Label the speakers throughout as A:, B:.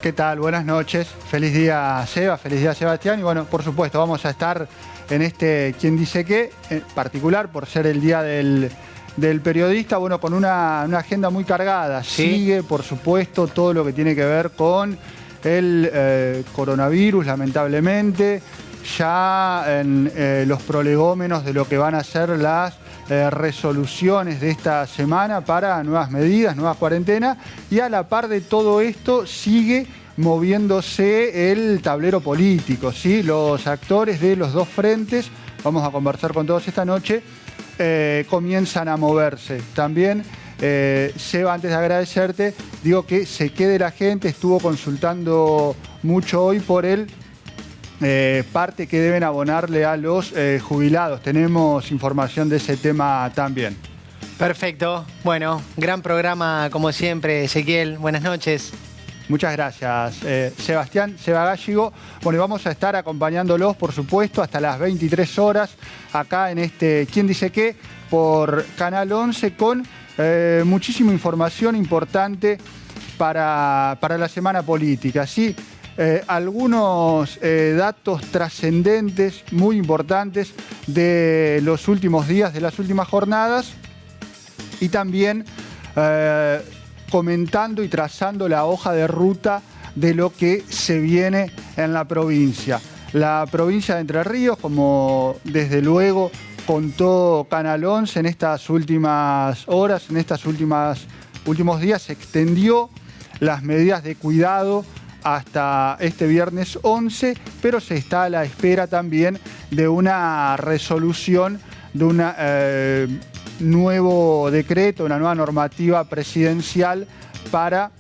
A: ¿Qué tal? Buenas noches. Feliz día, Seba. Feliz día, Sebastián. Y bueno, por supuesto, vamos a estar en este ¿Quién dice qué? En particular, por ser el día del periodista, bueno, con una agenda muy cargada.
B: ¿Sí?
A: Sigue, por supuesto, todo lo que tiene que ver con el coronavirus, lamentablemente. Ya en los prolegómenos de lo que van a ser las resoluciones de esta semana para nuevas medidas, nuevas cuarentenas, y a la par de todo esto sigue moviéndose el tablero político, ¿sí? Los actores de los dos frentes, vamos a conversar con todos esta noche, comienzan a moverse. También, Seba, antes de agradecerte, digo que se quede la gente, estuvo consultando mucho hoy por el parte que deben abonarle a los jubilados. Tenemos información de ese tema también.
B: Perfecto. Bueno, gran programa como siempre, Ezequiel. Buenas noches.
A: Muchas gracias, Sebastián, Seba Gállego. Bueno, y vamos a estar acompañándolos, por supuesto, hasta las 23 horas, acá en este ¿Quién dice qué? Por Canal 11, con muchísima información importante para la semana política, ¿sí? Algunos datos trascendentes, muy importantes, de los últimos días, de las últimas jornadas, y también comentando y trazando la hoja de ruta de lo que se viene en la provincia. La provincia de Entre Ríos, como desde luego contó Canal 11 en estas últimas horas, en estos últimos días, se extendió las medidas de cuidado hasta este viernes 11, pero se está a la espera también de una resolución, de un nuevo decreto, una nueva normativa presidencial para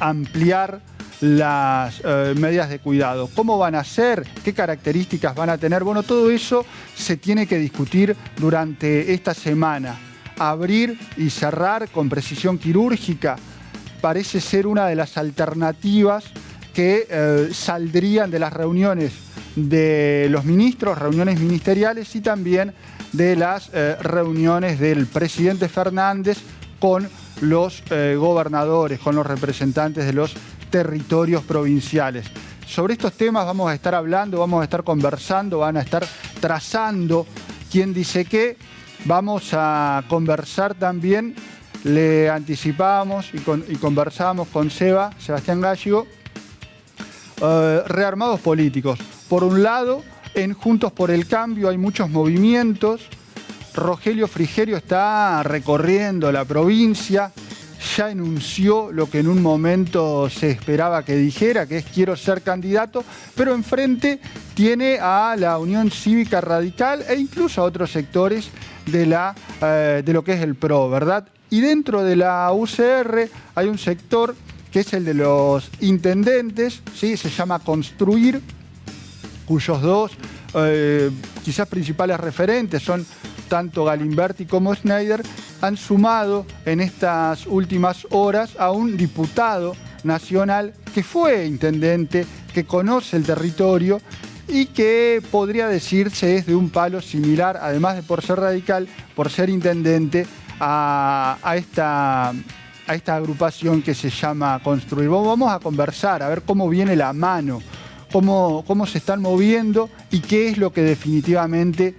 A: ampliar las medidas de cuidado. ¿Cómo van a ser? ¿Qué características van a tener? Bueno, todo eso se tiene que discutir durante esta semana. Abrir y cerrar con precisión quirúrgica parece ser una de las alternativas que saldrían de las reuniones de los ministros, reuniones ministeriales, y también de las reuniones del presidente Fernández con los gobernadores, con los representantes de los territorios provinciales. Sobre estos temas vamos a estar hablando, vamos a estar conversando, van a estar trazando quién dice qué. Vamos a conversar también, le anticipábamos y conversábamos con Sebastián Gállego, rearmados políticos. Por un lado, en Juntos por el Cambio hay muchos movimientos. Rogelio Frigerio está recorriendo la provincia, ya enunció lo que en un momento se esperaba que dijera, que es quiero ser candidato, pero enfrente tiene a la Unión Cívica Radical e incluso a otros sectores de lo que es el PRO, ¿verdad? Y dentro de la UCR hay un sector que es el de los intendentes, ¿sí? Se llama Construir, cuyos dos quizás principales referentes son tanto Galimberti como Schneider, han sumado en estas últimas horas a un diputado nacional que fue intendente, que conoce el territorio y que podría decirse es de un palo similar, además de por ser radical, por ser intendente, a esta agrupación que se llama Construir. Vamos a conversar, a ver cómo viene la mano, cómo se están moviendo y qué es lo que definitivamente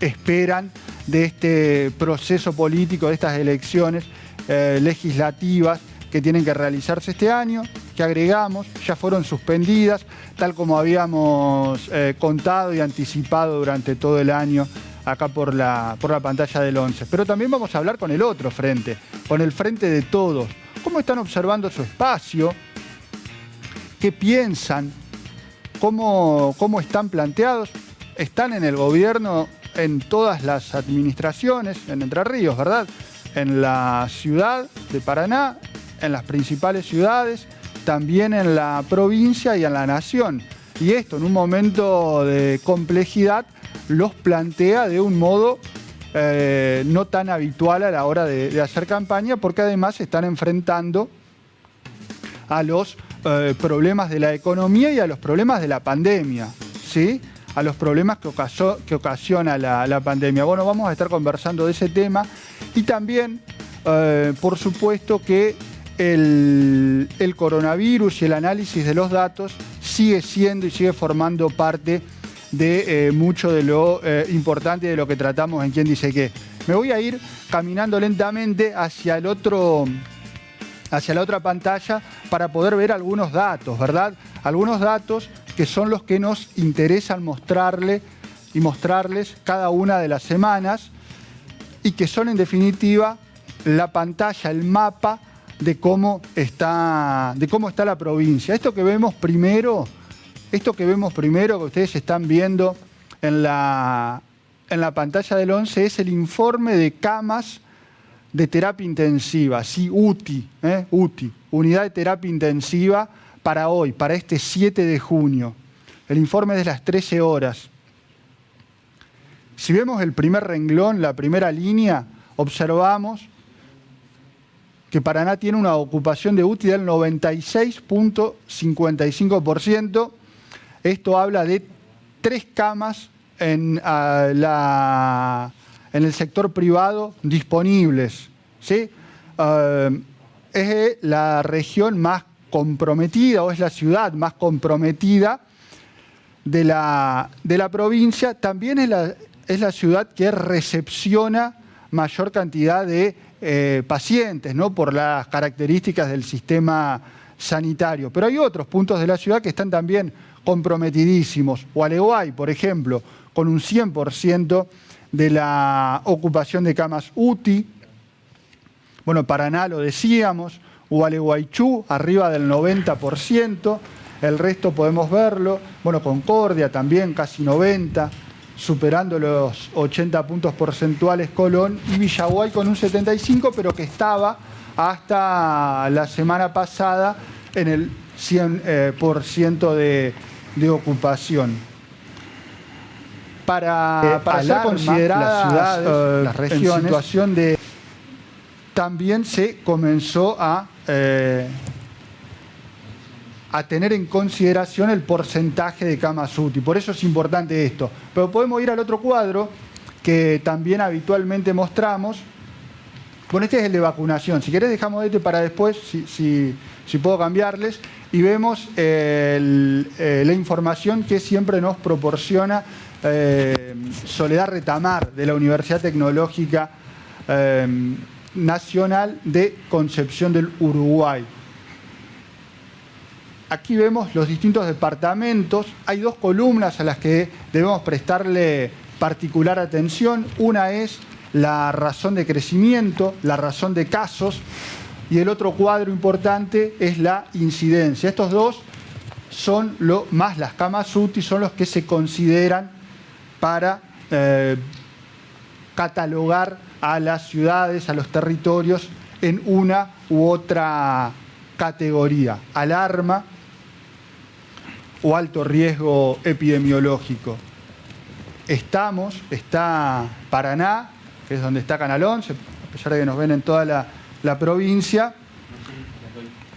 A: esperan de este proceso político, de estas elecciones legislativas que tienen que realizarse este año, que agregamos, ya fueron suspendidas, tal como habíamos contado y anticipado durante todo el año acá por la pantalla del 11. Pero también vamos a hablar con el otro frente, con el frente de todos. ¿Cómo están observando su espacio? ¿Qué piensan? ¿Cómo están planteados? Están en el gobierno en todas las administraciones, en Entre Ríos, ¿verdad? En la ciudad de Paraná, en las principales ciudades, también en la provincia y en la nación. Y esto, en un momento de complejidad, los plantea de un modo no tan habitual a la hora de hacer campaña, porque además se están enfrentando a los problemas de la economía y a los problemas de la pandemia, ¿sí? A los problemas que ocasiona la pandemia. Bueno, vamos a estar conversando de ese tema y también, por supuesto, que el coronavirus y el análisis de los datos sigue siendo y sigue formando parte de mucho de lo importante de lo que tratamos en Quién Dice Qué. Me voy a ir caminando lentamente hacia la otra pantalla para poder ver algunos datos, ¿verdad? Algunos datos que son los que nos interesan mostrarles cada una de las semanas y que son en definitiva la pantalla, el mapa de cómo está la provincia. Esto que vemos primero, que ustedes están viendo en la pantalla del 11, es el informe de camas de terapia intensiva, sí, UTI, Unidad de Terapia Intensiva para hoy, para este 7 de junio. El informe es de las 13 horas. Si vemos el primer renglón, la primera línea, observamos que Paraná tiene una ocupación de UTI del 96.55%. Esto habla de 3 camas en el sector privado disponibles, ¿sí? Es la región más comprometida o es la ciudad más comprometida de la provincia. También es la ciudad que recepciona mayor cantidad de pacientes, ¿no? Por las características del sistema sanitario. Pero hay otros puntos de la ciudad que están también comprometidísimos. Gualeguay, por ejemplo, con un 100% de la ocupación de camas UTI. Bueno, Paraná lo decíamos, Gualeguaychú arriba del 90%, el resto podemos verlo. Bueno, Concordia también casi 90%, superando los 80 puntos porcentuales Colón, y Villaguay con un 75%, pero que estaba hasta la semana pasada en el 100% de ocupación. Para ser consideradas las ciudades, las regiones, en situación de... También se comenzó a tener en consideración el porcentaje de camas UTI. Por eso es importante esto. Pero podemos ir al otro cuadro que también habitualmente mostramos. Bueno, este es el de vacunación. Si querés dejamos este para después, si puedo cambiarles. Y vemos la información que siempre nos proporciona Soledad Retamar, de la Universidad Tecnológica Nacional de Concepción del Uruguay. Aquí vemos los distintos departamentos. Hay 2 columnas a las que debemos prestarle particular atención. Una es la razón de crecimiento, la razón de casos, y el otro cuadro importante es la incidencia. Estos dos son más las camas UTI, son los que se consideran para catalogar a las ciudades, a los territorios en una u otra categoría: alarma o alto riesgo epidemiológico. Está Paraná, que es donde está Canal 11, a pesar de que nos ven en toda la provincia,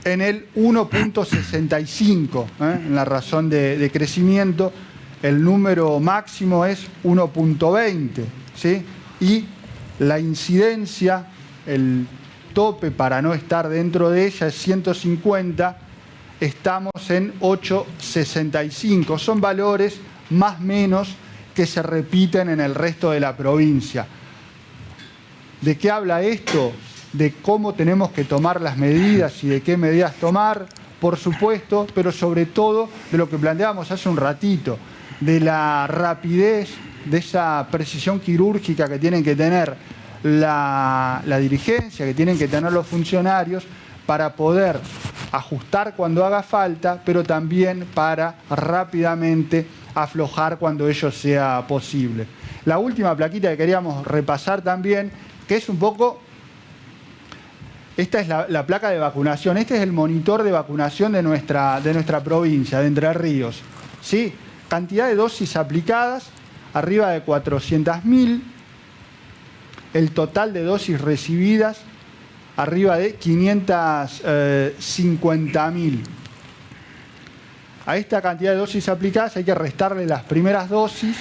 A: en el 1.65, en la razón de crecimiento. El número máximo es 1.20, ¿sí? Y la incidencia, el tope para no estar dentro de ella es 150, estamos en 8.65. Son valores más o menos que se repiten en el resto de la provincia. ¿De qué habla esto? De cómo tenemos que tomar las medidas y de qué medidas tomar, por supuesto, pero sobre todo de lo que planteábamos hace un ratito, de la rapidez, de esa precisión quirúrgica que tienen que tener la dirigencia, que tienen que tener los funcionarios para poder ajustar cuando haga falta, pero también para rápidamente aflojar cuando ello sea posible. La última plaquita que queríamos repasar también, que es un poco... Esta es la placa de vacunación. Este es el monitor de vacunación de nuestra provincia, de Entre Ríos. ¿Sí? Cantidad de dosis aplicadas, arriba de 400.000. El total de dosis recibidas, arriba de 550.000. A esta cantidad de dosis aplicadas hay que restarle las primeras dosis,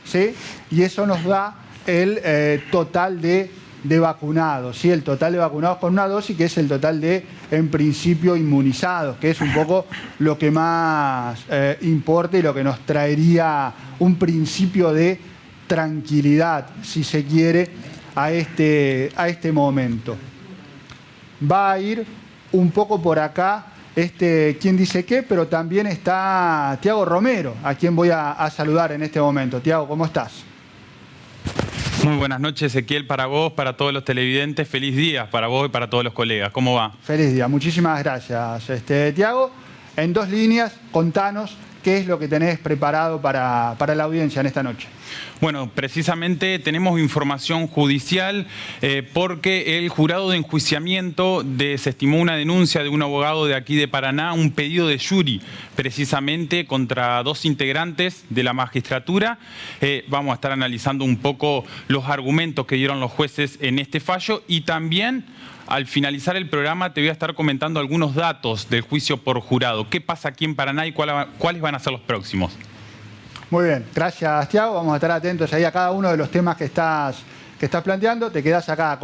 A: ¿sí? Y eso nos da el total de de vacunados, ¿sí? El total de vacunados con una dosis, que es el total de, en principio, inmunizados, que es un poco lo que más importa y lo que nos traería un principio de tranquilidad, si se quiere, a este momento. Va a ir un poco por acá quién dice qué, pero también está Tiago Romero, a quien voy a saludar en este momento. Tiago, ¿cómo estás?
C: Muy buenas noches, Ezequiel, para vos, para todos los televidentes. Feliz día para vos y para todos los colegas. ¿Cómo va?
A: Feliz día, muchísimas gracias. Tiago, en 2 líneas, contanos qué es lo que tenés preparado para la audiencia en esta noche.
C: Bueno, precisamente tenemos información judicial porque el jurado de enjuiciamiento desestimó una denuncia de un abogado de aquí de Paraná, un pedido de jury precisamente contra 2 integrantes de la magistratura. Vamos a estar analizando un poco los argumentos que dieron los jueces en este fallo y también al finalizar el programa te voy a estar comentando algunos datos del juicio por jurado. ¿Qué pasa aquí en Paraná y cuáles van a ser los próximos?
A: Muy bien, gracias Tiago. Vamos a estar atentos ahí a cada uno de los temas que estás planteando. Te quedás acá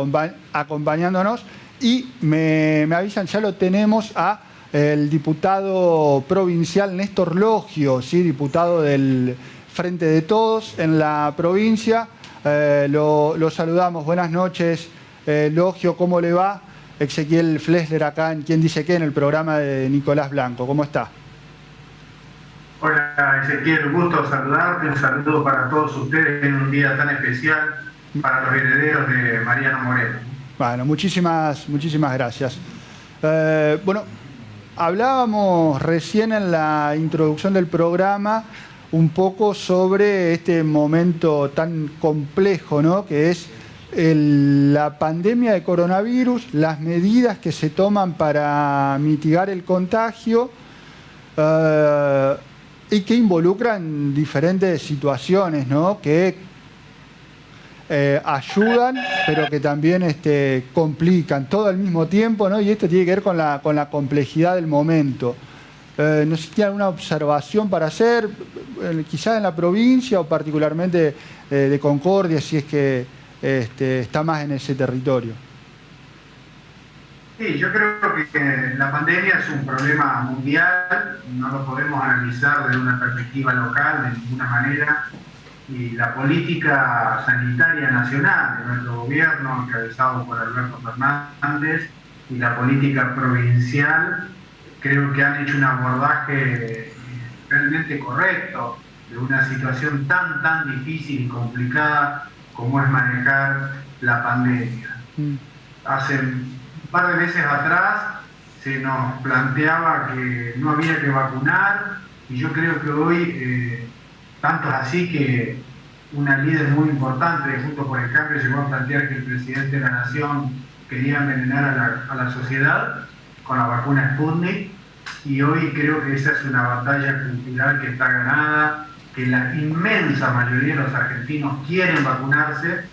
A: acompañándonos y me avisan, ya lo tenemos a el diputado provincial Néstor Logio, ¿sí? Diputado del Frente de Todos en la provincia. Lo saludamos. Buenas noches, Logio, ¿cómo le va? Ezequiel Flesler acá en Quién Dice Qué, en el programa de Nicolás Blanco. ¿Cómo está?
D: Hola Ezequiel, un gusto saludarte, un saludo para todos ustedes en un día tan especial para los herederos de Mariano Moreno.
A: Bueno, muchísimas gracias. Bueno, hablábamos recién en la introducción del programa un poco sobre este momento tan complejo, ¿no? Que es la pandemia de coronavirus, las medidas que se toman para mitigar el contagio, y que involucran diferentes situaciones, ¿no? Que ayudan, pero que también complican todo al mismo tiempo, ¿no? Y esto tiene que ver con la complejidad del momento. No sé si tiene alguna observación para hacer, quizás en la provincia o particularmente de Concordia, si es que está más en ese territorio.
D: Sí, yo creo que la pandemia es un problema mundial, no lo podemos analizar desde una perspectiva local de ninguna manera, y la política sanitaria nacional de nuestro gobierno, encabezado por Alberto Fernández, y la política provincial, creo que han hecho un abordaje realmente correcto de una situación tan difícil y complicada como es manejar la pandemia. Hace un par de meses atrás se nos planteaba que no había que vacunar y yo creo que hoy, tanto es así que una líder muy importante de Juntos por el Cambio llegó a plantear que el presidente de la Nación quería envenenar a la sociedad con la vacuna Sputnik, y hoy creo que esa es una batalla cultural que está ganada, que la inmensa mayoría de los argentinos quieren vacunarse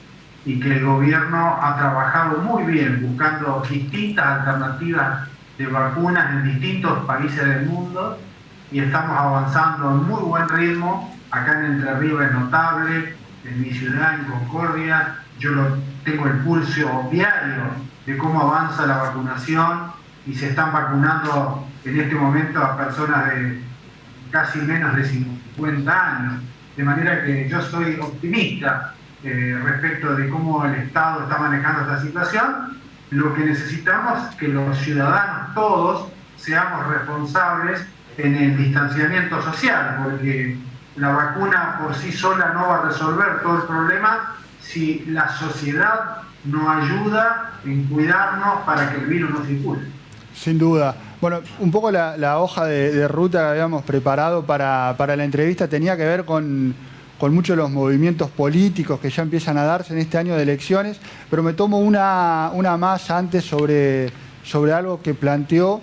D: y que el gobierno ha trabajado muy bien buscando distintas alternativas de vacunas en distintos países del mundo y estamos avanzando en muy buen ritmo. Acá en Entre Ríos es notable, en mi ciudad, en Concordia, yo tengo el pulso diario de cómo avanza la vacunación y se están vacunando en este momento a personas de casi menos de 50 años. De manera que yo soy optimista respecto de cómo el Estado está manejando esta situación. Lo que necesitamos es que los ciudadanos todos seamos responsables en el distanciamiento social, porque la vacuna por sí sola no va a resolver todo el problema si la sociedad no ayuda en cuidarnos para que el virus no circule.
A: Sin duda. Bueno, un poco la hoja de ruta que habíamos preparado para la entrevista tenía que ver con muchos de los movimientos políticos que ya empiezan a darse en este año de elecciones, pero me tomo una más antes sobre algo que planteó,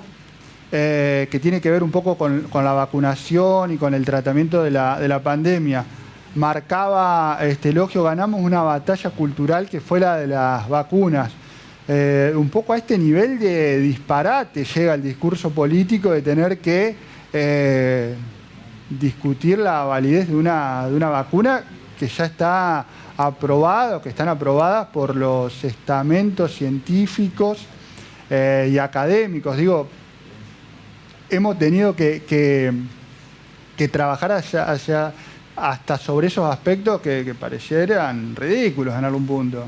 A: que tiene que ver un poco con la vacunación y con el tratamiento de la pandemia. Marcaba Logio, ganamos una batalla cultural que fue la de las vacunas. Un poco a este nivel de disparate llega el discurso político de tener que discutir la validez de una vacuna que ya está aprobada, que están aprobadas por los estamentos científicos y académicos. Digo, hemos tenido que trabajar hasta sobre esos aspectos que parecieran ridículos en algún punto.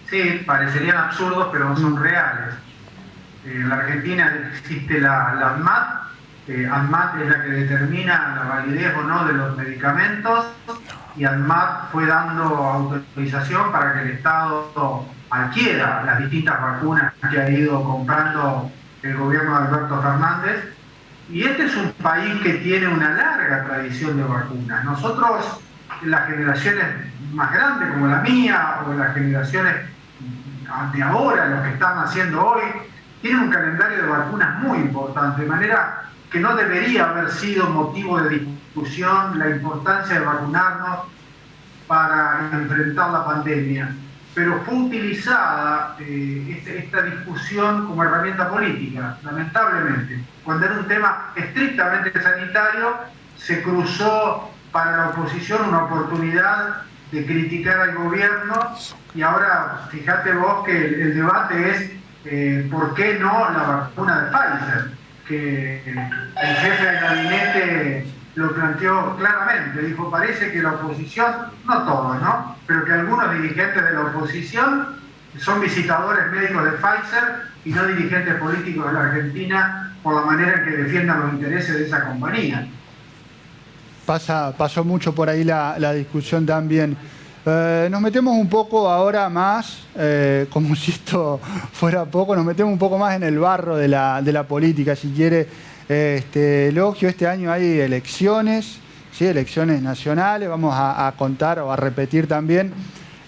D: Sí, parecerían absurdos, pero no son reales. En la Argentina existe la ANMAT. ANMAT es la que determina la validez o no de los medicamentos, y ANMAT fue dando autorización para que el Estado adquiera las distintas vacunas que ha ido comprando el gobierno de Alberto Fernández. Y este es un país que tiene una larga tradición de vacunas. Nosotros, las generaciones más grandes como la mía, o las generaciones de ahora, los que están haciendo hoy, tienen un calendario de vacunas muy importante, de manera que no debería haber sido motivo de discusión la importancia de vacunarnos para enfrentar la pandemia. Pero fue utilizada esta discusión como herramienta política, lamentablemente. Cuando era un tema estrictamente sanitario, se cruzó para la oposición una oportunidad de criticar al gobierno, y ahora fíjate vos que el debate es ¿por qué no la vacuna de Pfizer? Que el jefe de gabinete lo planteó claramente, dijo, parece que la oposición, no todos, ¿no?, pero que algunos dirigentes de la oposición son visitadores médicos de Pfizer y no dirigentes políticos de la Argentina, por la manera en que defiendan los intereses de esa compañía.
A: Pasó mucho por ahí la discusión también. Nos metemos un poco ahora más, como si esto fuera poco, nos metemos un poco más en el barro de la política, si quiere. Elogio, este año hay elecciones, ¿sí? Elecciones nacionales, vamos a contar o a repetir también.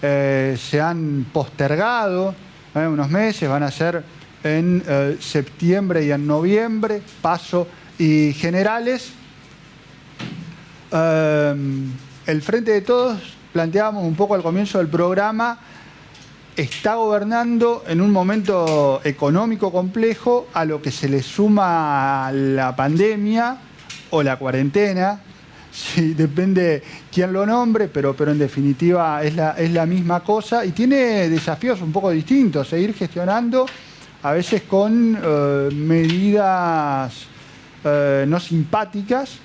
A: Se han postergado unos meses, van a ser en septiembre y en noviembre, PASO y generales. El Frente de Todos, planteábamos un poco al comienzo del programa, está gobernando en un momento económico complejo, a lo que se le suma la pandemia o la cuarentena, sí, depende quién lo nombre, pero en definitiva es la misma cosa, y tiene desafíos un poco distintos, seguir gestionando a veces con medidas no simpáticas,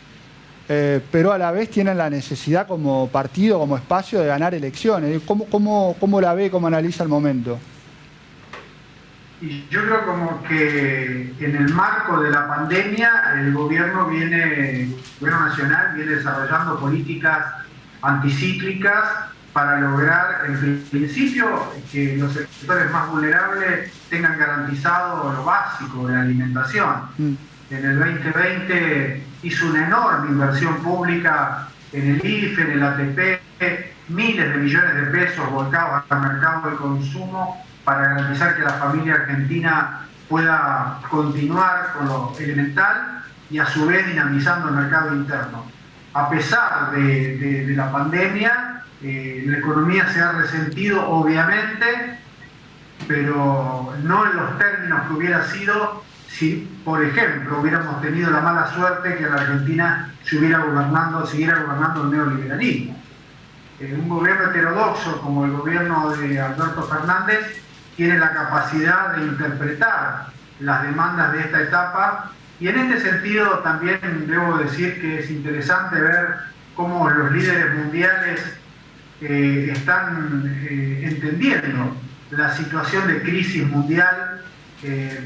A: pero a la vez tienen la necesidad como partido, como espacio, de ganar elecciones. ¿Cómo la ve, cómo analiza el momento?
D: Y yo creo como que en el marco de la pandemia el gobierno nacional viene desarrollando políticas anticíclicas para lograr, en principio, que los sectores más vulnerables tengan garantizado lo básico de la alimentación. En el 2020 hizo una enorme inversión pública en el IFE, en el ATP, miles de millones de pesos volcados al mercado del consumo para garantizar que la familia argentina pueda continuar con lo elemental y a su vez dinamizando el mercado interno. A pesar de la pandemia, la economía se ha resentido, obviamente, pero no en los términos que hubiera sido si, por ejemplo, hubiéramos tenido la mala suerte que la Argentina siguiera gobernando el neoliberalismo. Un gobierno heterodoxo como el gobierno de Alberto Fernández tiene la capacidad de interpretar las demandas de esta etapa, y en este sentido también debo decir que es interesante ver cómo los líderes mundiales están entendiendo la situación de crisis mundial,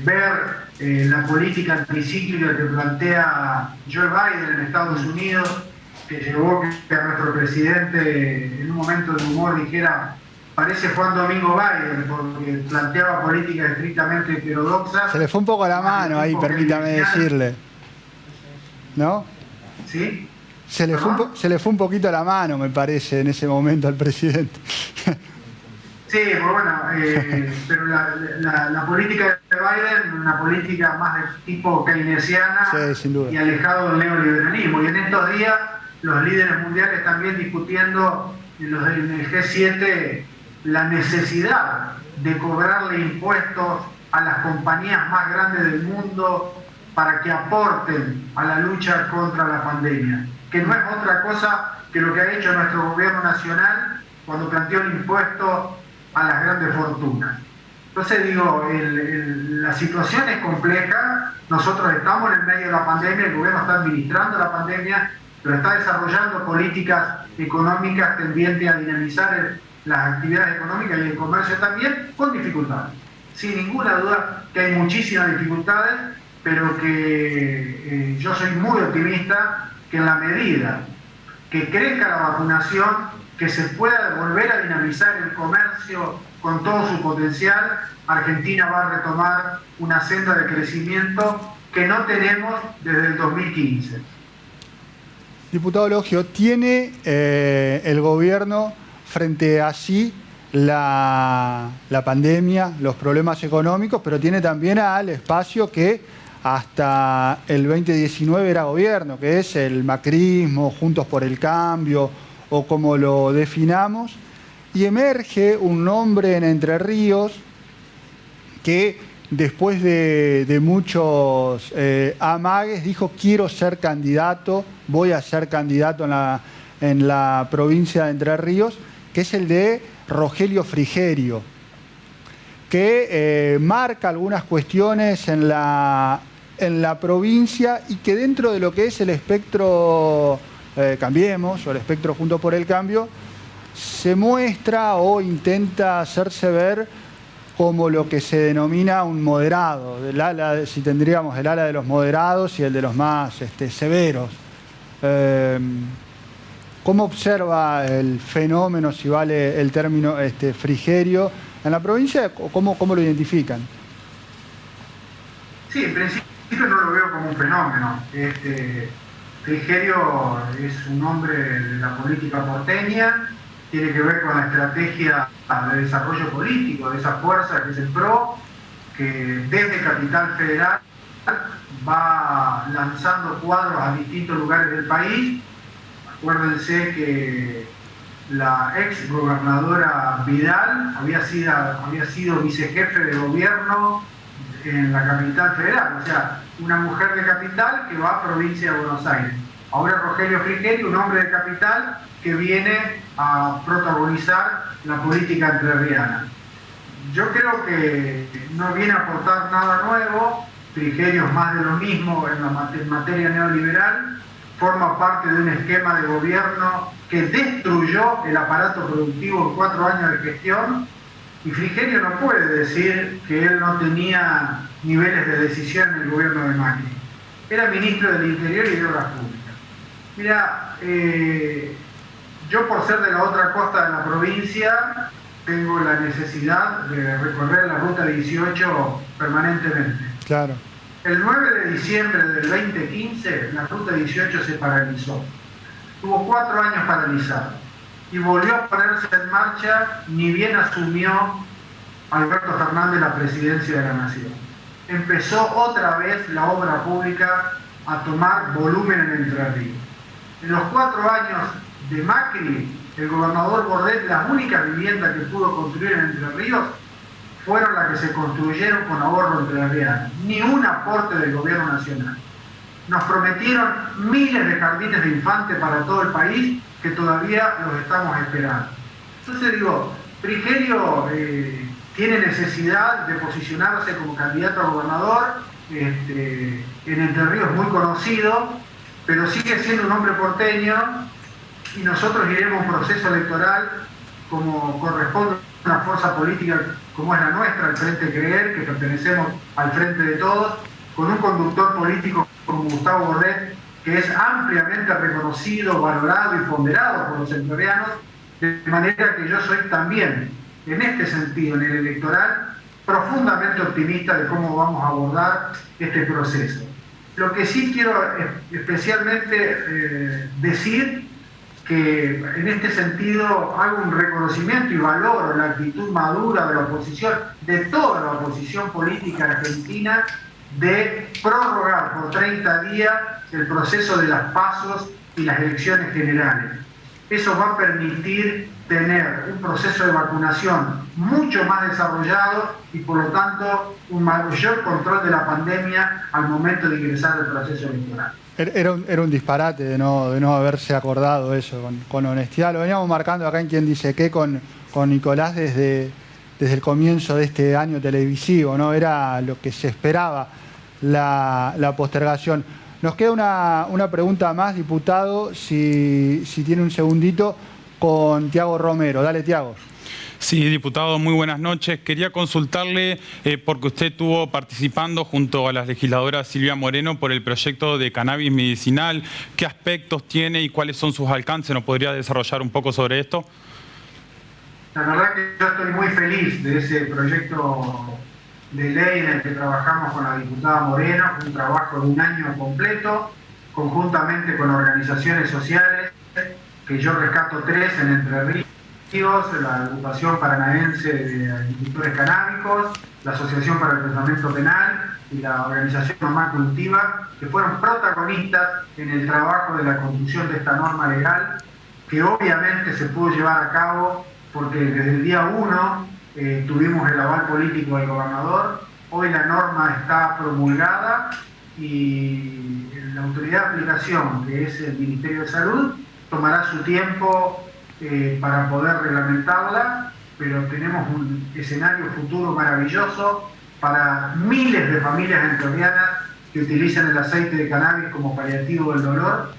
D: ver la política anticíclica que plantea Joe Biden en Estados Unidos, que llevó que a nuestro presidente en un momento de humor dijera: parece Juan Domingo Biden, porque planteaba políticas estrictamente heterodoxas.
A: Se le fue un poco la mano ahí, permítame decirle. ¿No?
D: ¿Sí?
A: Se le fue un poquito la mano, me parece, en ese momento al presidente.
D: Sí, bueno, pero la política de Biden, una política más de tipo keynesiana,
A: sí, sin duda,
D: y alejado del neoliberalismo. Y en estos días los líderes mundiales están discutiendo en el G7 la necesidad de cobrarle impuestos a las compañías más grandes del mundo para que aporten a la lucha contra la pandemia. que no es otra cosa que lo que ha hecho nuestro gobierno nacional cuando planteó el impuesto a las grandes fortunas. Entonces digo, la situación es compleja, nosotros estamos en el medio de la pandemia, el gobierno está administrando la pandemia, pero está desarrollando políticas económicas tendientes a dinamizar las actividades económicas y el comercio también, con dificultades. Sin ninguna duda que hay muchísimas dificultades, pero que yo soy muy optimista que en la medida que crezca la vacunación, que se pueda volver a dinamizar el comercio con todo su potencial, Argentina va a retomar una senda de crecimiento que no tenemos desde el 2015.
A: Diputado Logio, ¿tiene el gobierno frente a sí la pandemia, los problemas económicos, pero tiene también al espacio que hasta el 2019 era gobierno, que es el macrismo, Juntos por el Cambio, o como lo definamos, y emerge un nombre en Entre Ríos que después de muchos amagues dijo: quiero ser candidato, voy a ser candidato en la provincia de Entre Ríos, que es el de Rogelio Frigerio, que marca algunas cuestiones en la provincia y que dentro de lo que es el espectro Cambiemos o el espectro Juntos por el Cambio se muestra o intenta hacerse ver como lo que se denomina un moderado, si tendríamos el ala de los moderados y el de los más severos. ¿Cómo observa el fenómeno, si vale el término Frigerio, en la provincia? ¿Cómo lo identifican?
D: Sí, en principio no lo veo como un fenómeno. Frigerio es un hombre de la política porteña, tiene que ver con la estrategia de desarrollo político de esa fuerza que es el PRO, que desde Capital Federal va lanzando cuadros a distintos lugares del país. Acuérdense que la ex gobernadora Vidal había sido vicejefe de gobierno en la Capital Federal, o sea, una mujer de capital que va a provincia de Buenos Aires. Ahora Rogelio Frigerio, un hombre de capital que viene a protagonizar la política entrerriana. Yo creo que no viene a aportar nada nuevo. Frigerio es más de lo mismo en materia neoliberal, forma parte de un esquema de gobierno que destruyó el aparato productivo en 4 años de gestión, y Frigerio no puede decir que él no tenía niveles de decisión en el gobierno de Macri. Era ministro del Interior y de Obras Públicas. Mira, yo por ser de la otra costa de la provincia tengo la necesidad de recorrer la ruta 18 permanentemente.
A: Claro.
D: El 9 de diciembre del 2015 la ruta 18 se paralizó. Tuvo 4 años paralizado y volvió a ponerse en marcha ni bien asumió Alberto Fernández la presidencia de la Nación. Empezó otra vez la obra pública a tomar volumen en Entre Ríos. En los 4 años de Macri, el gobernador Bordet, las únicas viviendas que pudo construir en Entre Ríos fueron las que se construyeron con ahorro entrerriano, ni un aporte del gobierno nacional. Nos prometieron miles de jardines de infantes para todo el país que todavía los estamos esperando. Entonces digo, Frigerio tiene necesidad de posicionarse como candidato a gobernador, en Entre Ríos muy conocido, pero sigue siendo un hombre porteño y nosotros iremos a un proceso electoral como corresponde a una fuerza política como es la nuestra, el Frente Creer, que pertenecemos al Frente de Todos, con un conductor político como Gustavo Bordet, que es ampliamente reconocido, valorado y ponderado por los entrerrianos, de manera que yo soy también, en este sentido, en el electoral, profundamente optimista de cómo vamos a abordar este proceso. Lo que sí quiero especialmente decir, que en este sentido hago un reconocimiento y valoro la actitud madura de la oposición, de toda la oposición política argentina, de prorrogar por 30 días el proceso de las PASOs y las elecciones generales. Eso va a permitir tener un proceso de vacunación mucho más desarrollado y por lo tanto un mayor control de la pandemia al momento de ingresar al proceso electoral.
A: Era un disparate de no haberse acordado eso con honestidad. Lo veníamos marcando acá en Quien Dice Qué con Nicolás desde el comienzo de este año televisivo, ¿no? Era lo que se esperaba, la postergación. Nos queda una pregunta más, diputado, si tiene un segundito, con Tiago Romero. Dale, Tiago.
C: Sí, diputado, muy buenas noches. Quería consultarle, porque usted estuvo participando junto a la legisladora Silvia Moreno por el proyecto de cannabis medicinal. ¿Qué aspectos tiene y cuáles son sus alcances? ¿Nos podría desarrollar un poco sobre esto?
D: La verdad que yo estoy muy feliz de ese proyecto de ley en el que trabajamos con la diputada Moreno. Fue un trabajo de un año completo, conjuntamente con organizaciones sociales, que yo rescato 3 en Entre Ríos: la Agrupación Paranaense de Agricultores Canábicos, la Asociación para el Tratamiento Penal y la organización Mamá Cultiva, que fueron protagonistas en el trabajo de la construcción de esta norma legal, que obviamente se pudo llevar a cabo porque desde el día 1 tuvimos el aval político del gobernador. Hoy la norma está promulgada y la autoridad de aplicación, que es el Ministerio de Salud, tomará su tiempo para poder reglamentarla, pero tenemos un escenario futuro maravilloso para miles de familias entrerrianas que utilizan el aceite de cannabis como paliativo del dolor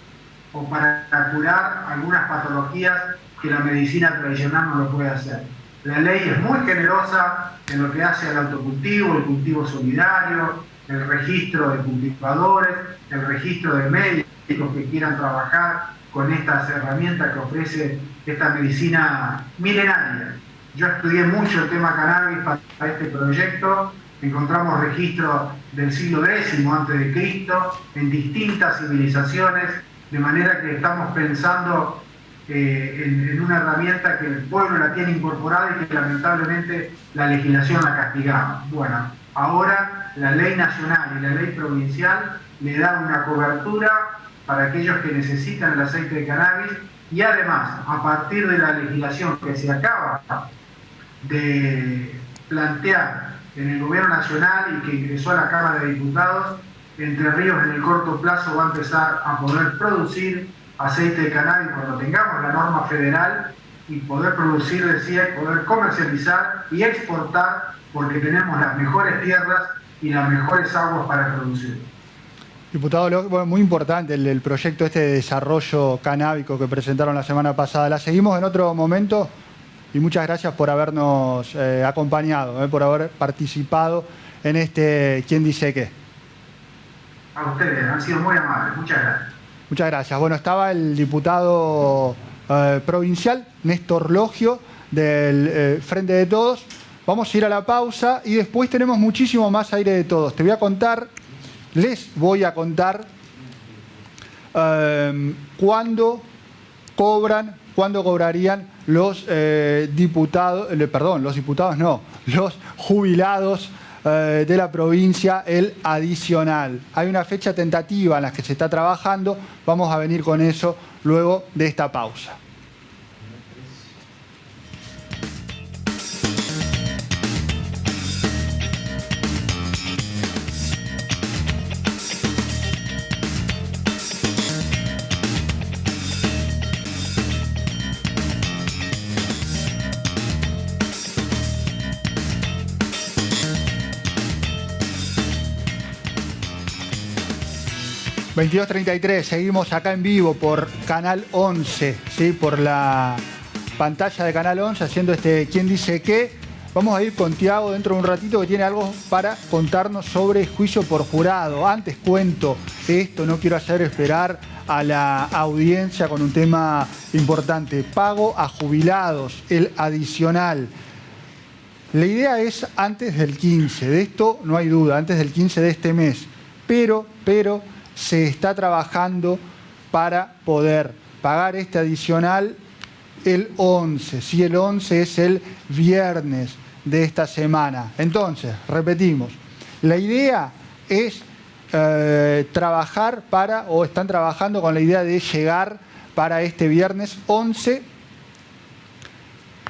D: o para curar algunas patologías que la medicina tradicional no lo puede hacer. La ley es muy generosa en lo que hace al autocultivo, el cultivo solidario, el registro de cultivadores, el registro de médicos que quieran trabajar con estas herramientas que ofrece esta medicina milenaria. Yo estudié mucho el tema cannabis para este proyecto. Encontramos registros del siglo X a.C. en distintas civilizaciones, de manera que estamos pensando en una herramienta que el pueblo la tiene incorporada y que lamentablemente la legislación la castigaba. Bueno, ahora la ley nacional y la ley provincial le dan una cobertura para aquellos que necesitan el aceite de cannabis, y además, a partir de la legislación que se acaba de plantear en el gobierno nacional y que ingresó a la Cámara de Diputados, Entre Ríos en el corto plazo va a empezar a poder producir aceite de cannabis cuando tengamos la norma federal, y poder producir, decía, poder comercializar y exportar, porque tenemos las mejores tierras y las mejores aguas para producir.
A: Diputado, bueno, muy importante el proyecto de desarrollo canábico que presentaron la semana pasada. La seguimos en otro momento y muchas gracias por habernos acompañado, por haber participado en este ¿Quién Dice Qué?
D: A ustedes, han sido muy amables. Muchas gracias.
A: Muchas gracias. Bueno, estaba el diputado provincial, Néstor Logio, del Frente de Todos. Vamos a ir a la pausa y después tenemos muchísimo más Aire de Todos. Les voy a contar cuándo cobrarían los los jubilados de la provincia el adicional. Hay una fecha tentativa en la que se está trabajando. Vamos a venir con eso luego de esta pausa. ...22:33, seguimos acá en vivo por Canal 11, ¿sí? Por la pantalla de Canal 11, haciendo este ¿Quién Dice Qué? Vamos a ir con Tiago dentro de un ratito, que tiene algo para contarnos sobre juicio por jurado. Antes cuento esto, no quiero hacer esperar a la audiencia con un tema importante. Pago a jubilados, el adicional. La idea es antes del 15, de esto no hay duda, antes del 15 de este mes. Pero se está trabajando para poder pagar este adicional el 11. Si el 11 es el viernes de esta semana. Entonces, repetimos, la idea es trabajar para, o están trabajando con la idea de llegar para este viernes 11,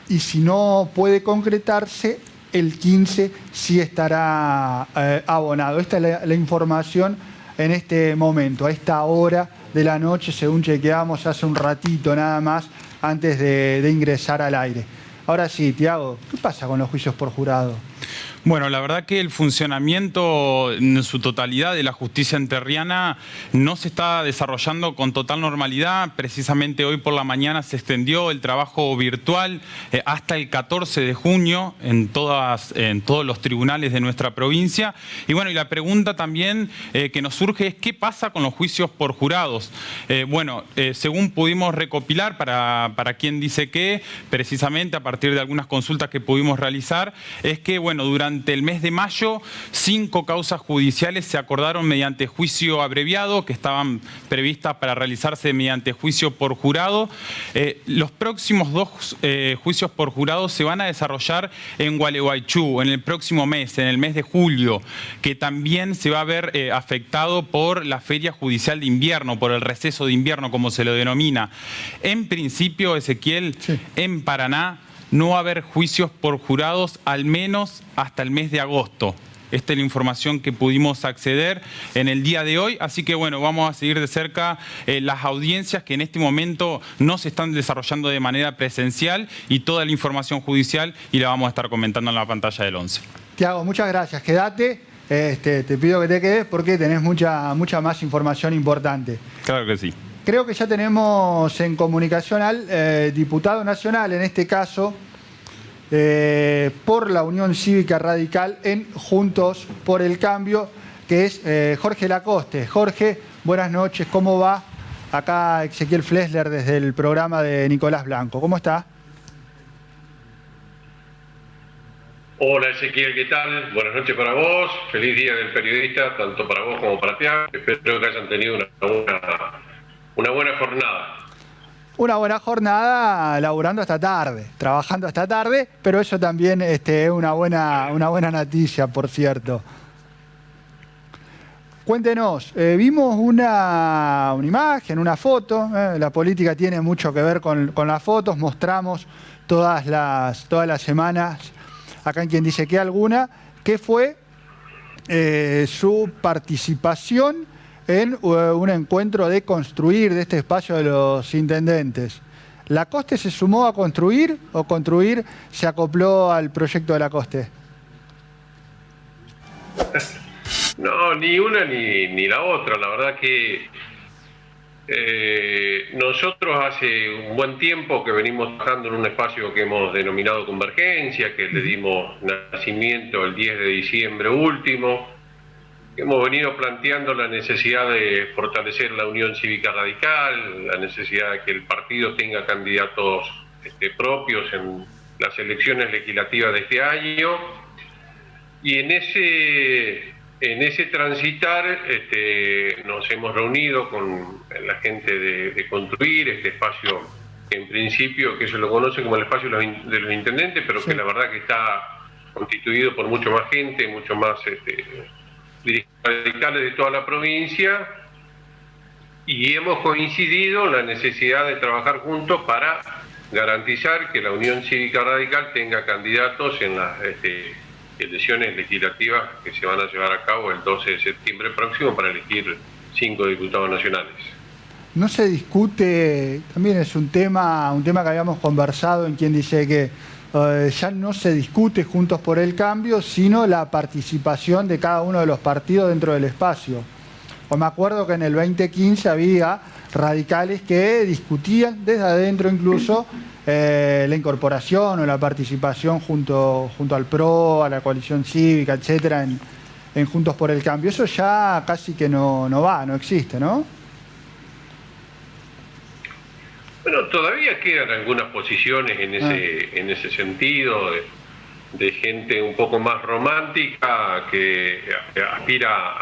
A: y si no puede concretarse, el 15 sí estará abonado. Esta es la información en este momento, a esta hora de la noche, según chequeamos hace un ratito nada más, antes de ingresar al aire. Ahora sí, Tiago, ¿qué pasa con los juicios por jurado?
C: Bueno, la verdad que el funcionamiento en su totalidad de la justicia entrerriana no se está desarrollando con total normalidad. Precisamente hoy por la mañana se extendió el trabajo virtual hasta el 14 de junio en todos los tribunales de nuestra provincia. Y bueno, y la pregunta también que nos surge es ¿qué pasa con los juicios por jurados? Según pudimos recopilar, para quien dice que, precisamente a partir de algunas consultas que pudimos realizar, es que, bueno, durante el mes de mayo, 5 causas judiciales se acordaron mediante juicio abreviado, que estaban previstas para realizarse mediante juicio por jurado. Los próximos 2 juicios por jurado se van a desarrollar en Gualeguaychú, en el próximo mes, en el mes de julio, que también se va a ver afectado por la Feria Judicial de Invierno, por el receso de invierno, como se lo denomina. En principio, Ezequiel, sí, en Paraná, no va a haber juicios por jurados al menos hasta el mes de agosto. Esta es la información que pudimos acceder en el día de hoy. Así que bueno, vamos a seguir de cerca las audiencias que en este momento no se están desarrollando de manera presencial y toda la información judicial, y la vamos a estar comentando en la pantalla del 11.
A: Tiago, muchas gracias. Quédate. Te pido que te quedes porque tenés mucha más información importante.
C: Claro que sí.
A: Creo que ya tenemos en comunicación al diputado nacional, en este caso, por la Unión Cívica Radical en Juntos por el Cambio, que es Jorge Lacoste. Jorge, buenas noches, ¿cómo va? Acá Ezequiel Flesler desde el programa de Nicolás Blanco. ¿Cómo está?
E: Hola Ezequiel, ¿qué tal? Buenas noches para vos, feliz día del periodista, tanto para vos como para Tiago. Espero que hayan tenido una buena jornada.
A: Una buena jornada laburando hasta tarde, trabajando hasta tarde, pero eso también es una buena noticia, por cierto. Cuéntenos, vimos una imagen, una foto, la política tiene mucho que ver con las fotos, mostramos todas las semanas, acá en Quien Dice Que alguna, que fue su participación en un encuentro de construir, de este espacio de los intendentes. ¿Lacoste se sumó a construir o construir se acopló al proyecto de Lacoste?
E: No, ni una ni la otra. La verdad que nosotros hace un buen tiempo que venimos trabajando en un espacio que hemos denominado Convergencia, que le dimos nacimiento el 10 de diciembre último. Hemos venido planteando la necesidad de fortalecer la Unión Cívica Radical, la necesidad de que el partido tenga candidatos propios en las elecciones legislativas de este año. Y en ese transitar nos hemos reunido con la gente de Construir, este espacio que en principio que se lo conoce como el espacio de los intendentes, pero sí, que la verdad que está constituido por mucho más gente, mucho más dirigentes radicales de toda la provincia, y hemos coincidido en la necesidad de trabajar juntos para garantizar que la Unión Cívica Radical tenga candidatos en las elecciones legislativas que se van a llevar a cabo el 12 de septiembre próximo para elegir 5 diputados nacionales.
A: No se discute, también es un tema que habíamos conversado en Quien Dice Que ya no se discute Juntos por el Cambio, sino la participación de cada uno de los partidos dentro del espacio. Pues me acuerdo que en el 2015 había radicales que discutían desde adentro incluso la incorporación o la participación junto al PRO, a la coalición cívica, etcétera, en Juntos por el Cambio. Eso ya casi que no existe, ¿no?
E: Bueno, todavía quedan algunas posiciones en ese sentido de gente un poco más romántica que aspira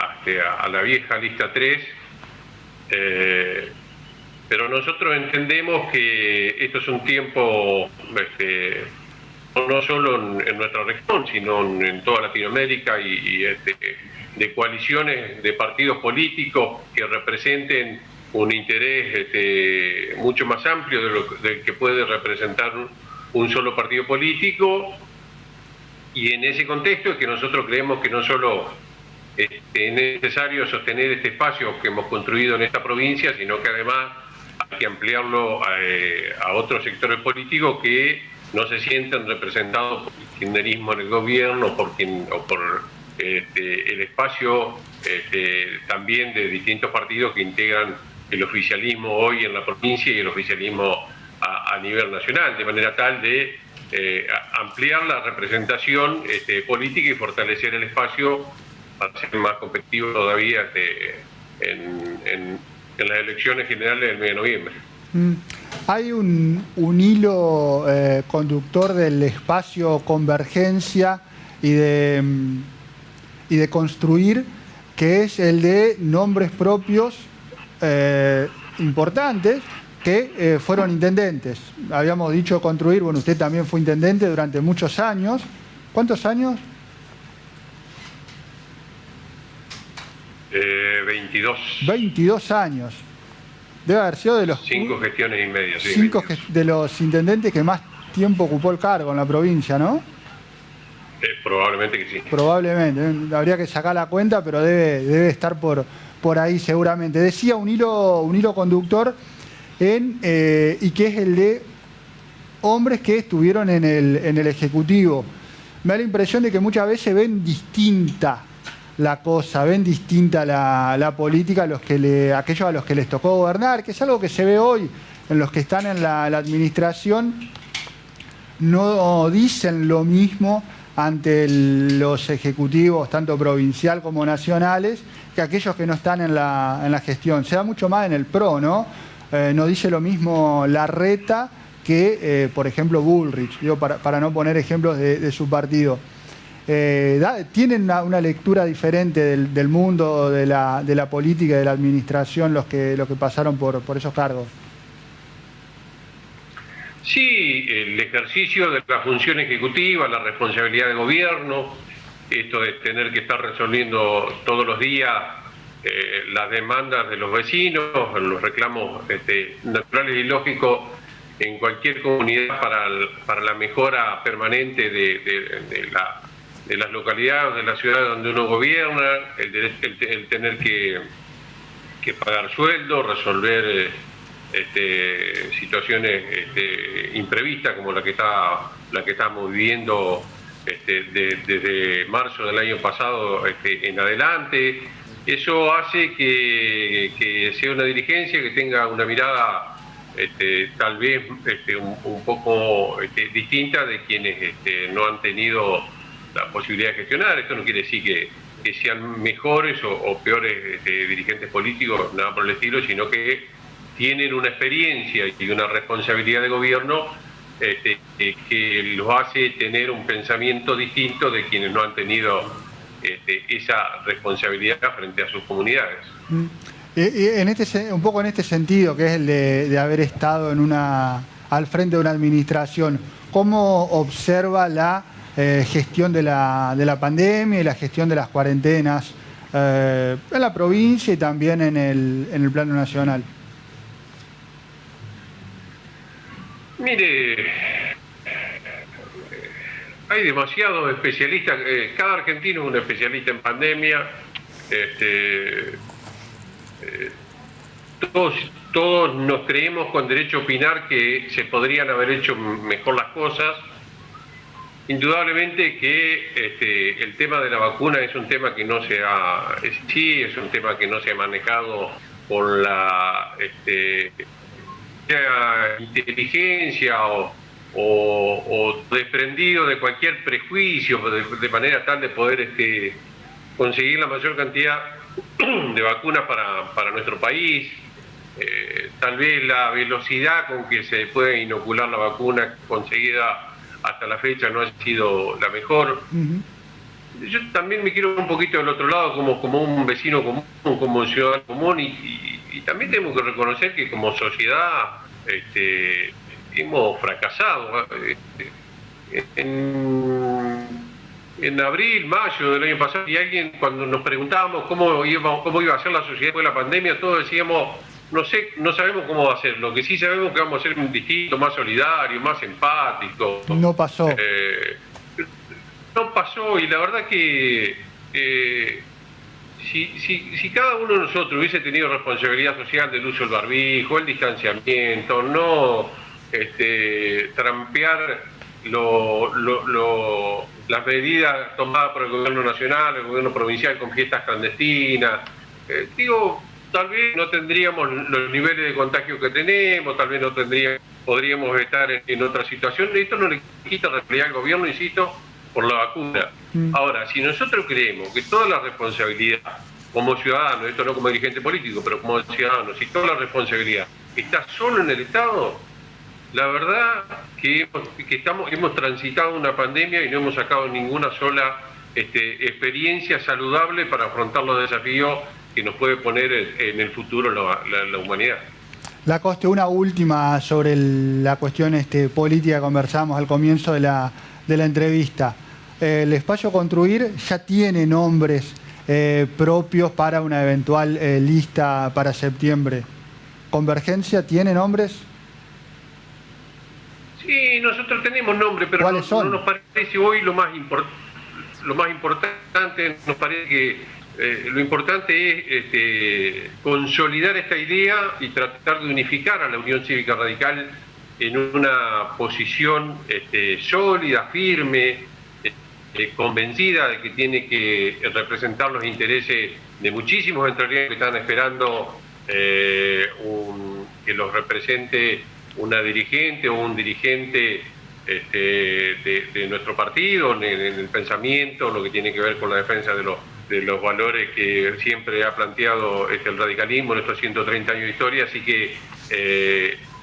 E: a la vieja lista 3, pero nosotros entendemos que esto es un tiempo no solo en nuestra región, sino en toda Latinoamérica y de coaliciones de partidos políticos que representen un interés mucho más amplio del que puede representar un solo partido político, y en ese contexto es que nosotros creemos que no solo es necesario sostener este espacio que hemos construido en esta provincia, sino que además hay que ampliarlo a otros sectores políticos que no se sienten representados por el kirchnerismo en el gobierno o por el espacio también de distintos partidos que integran el oficialismo hoy en la provincia y el oficialismo a nivel nacional, de manera tal de ampliar la representación política y fortalecer el espacio para ser más competitivo todavía en las elecciones generales del mes de noviembre.
A: Hay un hilo conductor del espacio Convergencia y de construir, que es el de nombres propios importantes que fueron intendentes. Habíamos dicho construir, bueno, usted también fue intendente durante muchos años. ¿Cuántos años?
E: 22.
A: 22 años. Debe haber sido de los
E: 5 gestiones y media. Sí,
A: 5 de los intendentes que más tiempo ocupó el cargo en la provincia, ¿no?
E: Probablemente que sí.
A: Probablemente. Habría que sacar la cuenta, pero debe estar por ahí seguramente. Decía un hilo conductor y que es el de hombres que estuvieron en el Ejecutivo. Me da la impresión de que muchas veces ven distinta la cosa, ven distinta la política aquellos a los que les tocó gobernar, que es algo que se ve hoy en los que están en la administración. No dicen lo mismo ante los ejecutivos, tanto provincial como nacionales, que aquellos que no están en la gestión. Se da mucho más en el PRO, ¿no? No dice lo mismo Larreta que, por ejemplo, Bullrich, digo, para no poner ejemplos de su partido. ¿Tienen una lectura diferente del mundo, de la política y de la administración los que pasaron por esos cargos?
E: Sí, el ejercicio de la función ejecutiva, la responsabilidad de gobierno, esto de tener que estar resolviendo todos los días las demandas de los vecinos, los reclamos naturales y lógicos en cualquier comunidad para la mejora permanente de las localidades, de la ciudad donde uno gobierna, el tener que pagar sueldo, resolver situaciones imprevistas como la que estamos viviendo desde marzo del año pasado en adelante. Eso hace que sea una dirigencia que tenga una mirada tal vez un poco distinta de quienes no han tenido la posibilidad de gestionar. Esto no quiere decir que sean mejores o peores dirigentes políticos, nada por el estilo, sino que tienen una experiencia y una responsabilidad de gobierno que los hace tener un pensamiento distinto de quienes no han tenido esa responsabilidad frente a sus comunidades.
A: Un poco en este sentido, que es el de haber estado al frente de una administración, ¿cómo observa la gestión de la pandemia y la gestión de las cuarentenas en la provincia y también en el plano nacional?
E: Mire, hay demasiados especialistas, cada argentino es un especialista en pandemia, todos nos creemos con derecho a opinar que se podrían haber hecho mejor las cosas. Indudablemente que el tema de la vacuna es un tema que no se ha, es un tema que no se ha manejado con la inteligencia o desprendido de cualquier prejuicio, de manera tal de poder conseguir la mayor cantidad de vacunas para nuestro país. Tal vez la velocidad con que se puede inocular la vacuna conseguida hasta la fecha no ha sido la mejor. Yo también me quiero un poquito del otro lado como un vecino común, como un ciudadano común, y también tenemos que reconocer que como sociedad hemos fracasado. En abril, mayo del año pasado, y alguien, cuando nos preguntábamos cómo iba a ser la sociedad después de la pandemia, todos decíamos, no sabemos cómo va a ser. Lo que sí sabemos es que vamos a ser un distinto, más solidario, más empático.
A: No pasó.
E: No pasó, y la verdad que si cada uno de nosotros hubiese tenido responsabilidad social del uso del barbijo, el distanciamiento, no trampear las medidas tomadas por el gobierno nacional, el gobierno provincial con fiestas clandestinas, tal vez no tendríamos los niveles de contagio que tenemos, tal vez podríamos estar en otra situación. Esto no le quita responsabilidad al gobierno, insisto, por la vacuna. Ahora, si nosotros creemos que toda la responsabilidad como ciudadanos, esto no como dirigente político, pero como ciudadanos, si toda la responsabilidad está solo en el Estado, la verdad que hemos transitado una pandemia y no hemos sacado ninguna sola experiencia saludable para afrontar los desafíos que nos puede poner en el futuro la humanidad.
A: Lacoste, una última sobre la cuestión política que conversamos al comienzo de la entrevista. El espacio Construir ya tiene nombres propios para una eventual lista para septiembre. ¿Convergencia tiene nombres?
E: Sí, nosotros tenemos nombres, pero no nos parece hoy lo más importante. Nos parece que lo importante es consolidar esta idea y tratar de unificar a la Unión Cívica Radical en una posición sólida, firme, convencida de que tiene que representar los intereses de muchísimos entrerrianos que están esperando que los represente una dirigente o un dirigente de nuestro partido en el pensamiento, lo que tiene que ver con la defensa de los valores que siempre ha planteado el radicalismo en estos 130 años de historia. Así que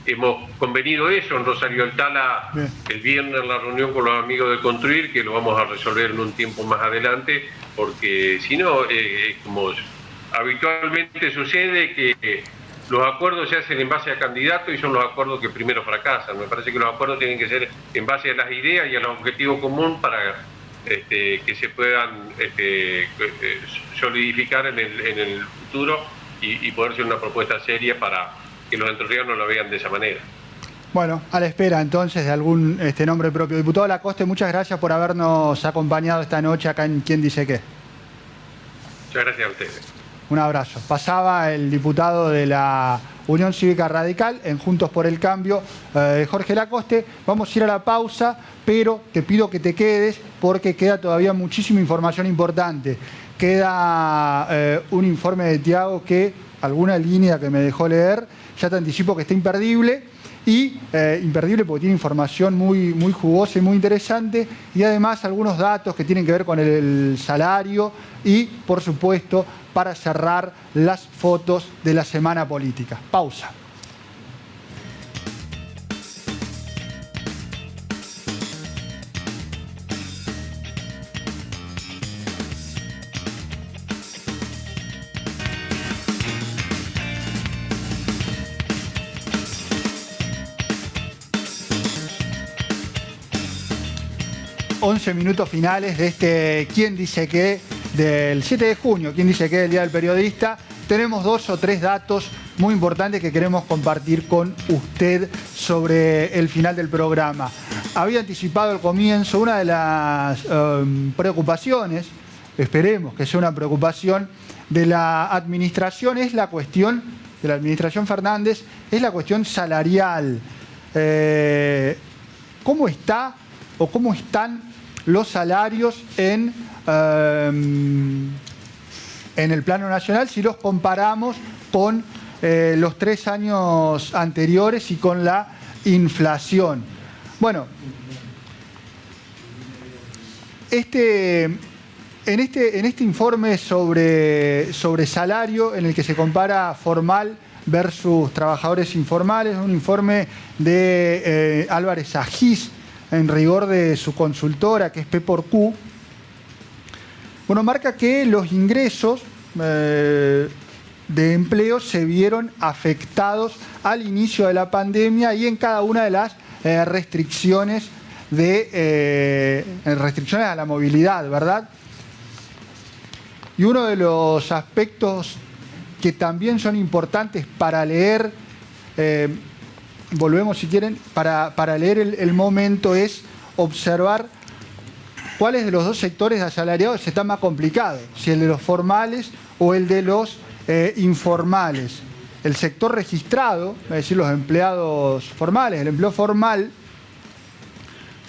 E: hemos convenido eso en Rosario Altala el viernes en la reunión con los amigos de Construir, que lo vamos a resolver en un tiempo más adelante, porque si no, como habitualmente sucede, que los acuerdos se hacen en base a candidatos y son los acuerdos que primero fracasan. Me parece que los acuerdos tienen que ser en base a las ideas y al objetivo común para que se puedan solidificar en el futuro y poder ser una propuesta seria para que los entrerrianos la vean de esa manera.
A: Bueno, a la espera entonces de algún nombre propio. Diputado Lacoste, muchas gracias por habernos acompañado esta noche acá en ¿Quién dice qué?
E: Muchas gracias a ustedes.
A: Un abrazo. Pasaba el diputado de la Unión Cívica Radical en Juntos por el Cambio, Jorge Lacoste. Vamos a ir a la pausa, pero te pido que te quedes porque queda todavía muchísima información importante. Queda un informe de Tiago que, alguna línea que me dejó leer, ya te anticipo que está imperdible. Y imperdible porque tiene información muy jugosa y muy interesante, y además algunos datos que tienen que ver con el salario y, por supuesto, para cerrar las fotos de la semana política. Pausa. Minutos finales de ¿Quién dice qué? Del 7 de junio, ¿Quién dice qué? Del Día del Periodista. Tenemos 2 o 3 datos muy importantes que queremos compartir con usted sobre el final del programa. Había anticipado al comienzo una de las preocupaciones, esperemos que sea una preocupación de la administración, es la cuestión de la administración Fernández, es la cuestión salarial. ¿Cómo está o cómo están los salarios en el plano nacional si los comparamos con los 3 años anteriores y con la inflación? Bueno, en este informe sobre salario, en el que se compara formal versus trabajadores informales, un informe de Álvarez Agís, en rigor de su consultora, que es P por Q, bueno, marca que los ingresos de empleo se vieron afectados al inicio de la pandemia y en cada una de las restricciones a la movilidad, ¿verdad? Y uno de los aspectos que también son importantes para leer, volvemos si quieren, para leer el momento, es observar cuáles de los dos sectores de asalariados está más complicado, si el de los formales o el de los informales. El sector registrado, es decir, los empleados formales, el empleo formal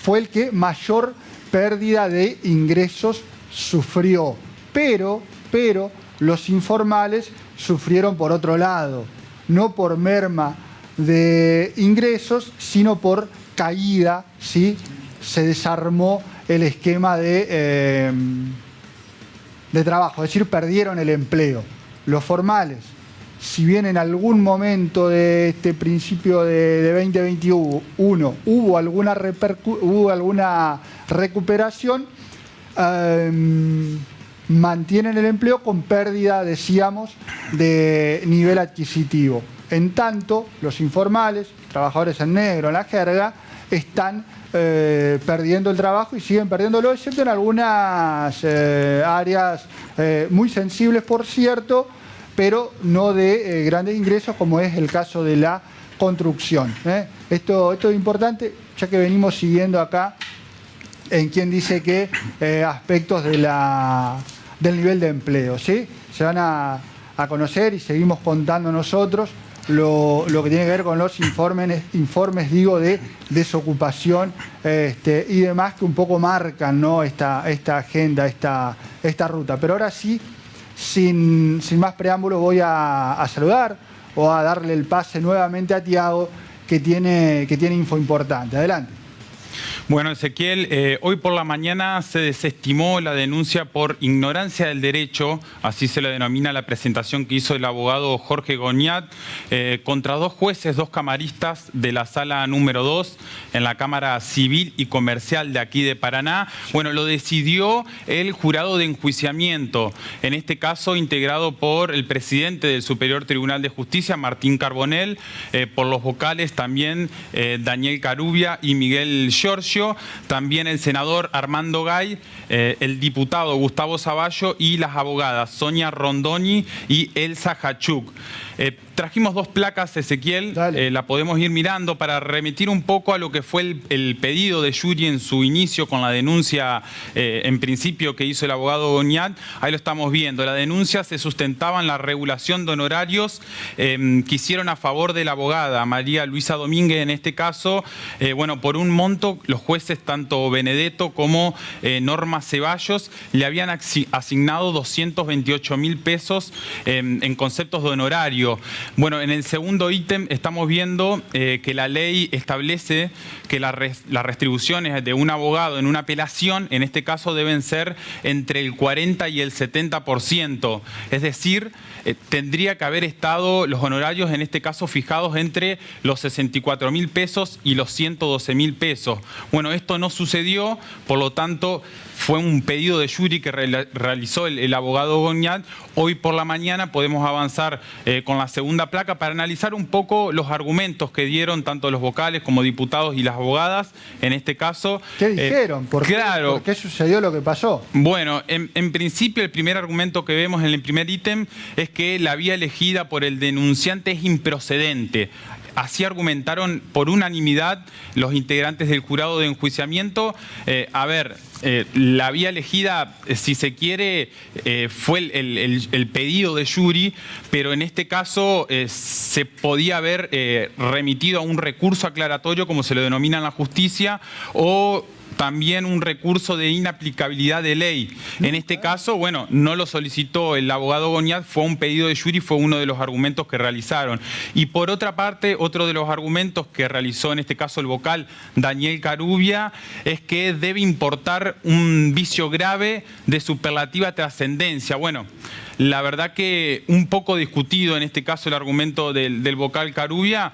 A: fue el que mayor pérdida de ingresos sufrió, pero los informales sufrieron por otro lado, no por merma de ingresos, sino por caída, ¿sí? Se desarmó el esquema de trabajo, es decir, perdieron el empleo. Los formales, si bien en algún momento de este principio de 2021 hubo alguna recuperación, mantienen el empleo con pérdida, decíamos, de nivel adquisitivo. En tanto, los informales, trabajadores en negro, en la jerga, están perdiendo el trabajo y siguen perdiéndolo, excepto en algunas áreas muy sensibles, por cierto, pero no de grandes ingresos, como es el caso de la construcción. Esto es importante, ya que venimos siguiendo acá en quien dice que aspectos del nivel de empleo, ¿sí? Se van a conocer y seguimos contando nosotros lo que tiene que ver con los informes digo, de desocupación y demás, que un poco marcan, ¿no? esta agenda, esta ruta. Pero ahora sí, sin más preámbulos, voy a saludar o a darle el pase nuevamente a Tiago, que tiene info importante. Adelante.
C: Bueno, Ezequiel, hoy por la mañana se desestimó la denuncia por ignorancia del derecho, así se le denomina la presentación que hizo el abogado Jorge Goñat, contra dos jueces, dos camaristas de la sala número 2 en la Cámara Civil y Comercial de aquí de Paraná. Bueno, lo decidió el jurado de enjuiciamiento, en este caso integrado por el presidente del Superior Tribunal de Justicia, Martín Carbonell, por los vocales también Daniel Carubia y Miguel Giorgio, también el senador Armando Gay, el diputado Gustavo Zavallo y las abogadas Sonia Rondoni y Elsa Hachuk. Trajimos dos placas, Ezequiel, la podemos ir mirando para remitir un poco a lo que fue el pedido de Yuri en su inicio con la denuncia, en principio, que hizo el abogado Goñat. Ahí lo estamos viendo. La denuncia se sustentaba en la regulación de honorarios que hicieron a favor de la abogada María Luisa Domínguez, en este caso, bueno, por un monto, los jueces, tanto Benedetto como Norma Ceballos, le habían asignado 228.000 pesos en conceptos de honorario. Bueno, en el segundo ítem estamos viendo que la ley establece que las retribuciones de un abogado en una apelación, en este caso, deben ser entre el 40 y el 70%. Es decir, tendría que haber estado los honorarios, en este caso, fijados entre los 64.000 pesos y los 112.000 pesos. Bueno, esto no sucedió, por lo tanto, fue un pedido de Yuri que realizó el abogado Goñat. Hoy por la mañana podemos avanzar con la segunda placa para analizar un poco los argumentos que dieron tanto los vocales como diputados y las abogadas, en este caso.
A: ¿Qué dijeron? ¿Por qué sucedió lo que pasó?
C: Bueno, en principio el primer argumento que vemos en el primer ítem es que la vía elegida por el denunciante es improcedente. Así argumentaron por unanimidad los integrantes del jurado de enjuiciamiento. La vía elegida, si se quiere, fue el pedido de Yuri, pero en este caso se podía haber remitido a un recurso aclaratorio, como se lo denomina en la justicia, o también un recurso de inaplicabilidad de ley. En este caso, bueno, no lo solicitó el abogado Goñat, fue un pedido de Yuri, fue uno de los argumentos que realizaron. Y por otra parte, otro de los argumentos que realizó en este caso el vocal Daniel Carubia es que debe importar un vicio grave de superlativa trascendencia. Bueno, la verdad que un poco discutido en este caso el argumento del vocal Carubia.